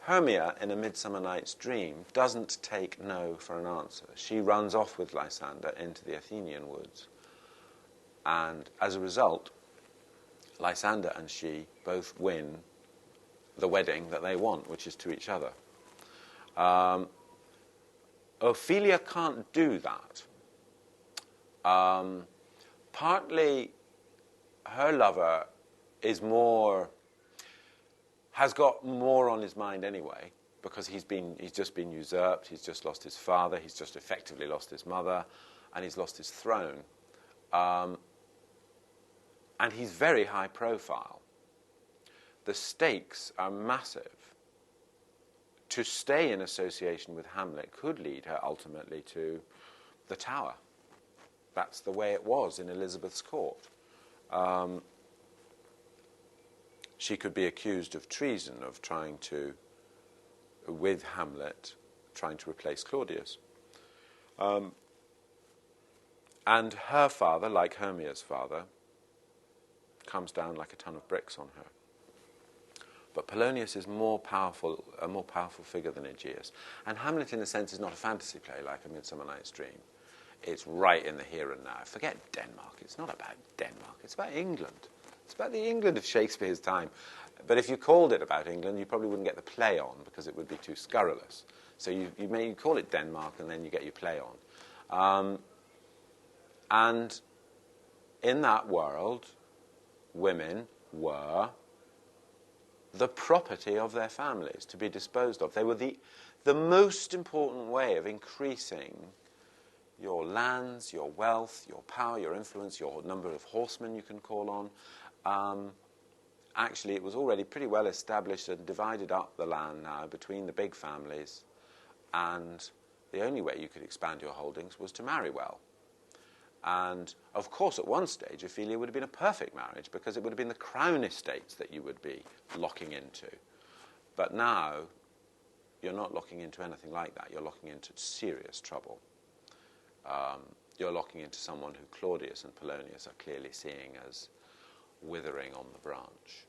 Hermia, in A Midsummer Night's Dream, doesn't take no for an answer. She runs off with Lysander into the Athenian woods. And as a result, Lysander and she both win the wedding that they want, which is to each other. Ophelia can't do that. Partly, her lover has got more on his mind anyway, because he's just been usurped, he's just lost his father, he's just effectively lost his mother, and he's lost his throne. And he's very high profile. The stakes are massive. To stay in association with Hamlet could lead her ultimately to the Tower. That's the way it was in Elizabeth's court. She could be accused of treason, of trying to, with Hamlet, trying to replace Claudius. And her father, like Hermia's father, comes down like a ton of bricks on her. But Polonius is a more powerful figure than Aegeus. And Hamlet, in a sense, is not a fantasy play like A Midsummer Night's Dream. It's right in the here and now. Forget Denmark. It's not about Denmark. It's about England. It's about the England of Shakespeare's time. But if you called it about England, you probably wouldn't get the play on because it would be too scurrilous. So you may call it Denmark and then you get your play on. And in that world, women were the property of their families to be disposed of. They were the most important way of increasing your lands, your wealth, your power, your influence, your number of horsemen you can call on. Actually, it was already pretty well established and divided up the land now between the big families, and the only way you could expand your holdings was to marry well. And, of course, at one stage, Ophelia would have been a perfect marriage because it would have been the crown estates that you would be locking into. But now, you're not locking into anything like that. You're locking into serious trouble. You're locking into someone who Claudius and Polonius are clearly seeing as withering on the branch.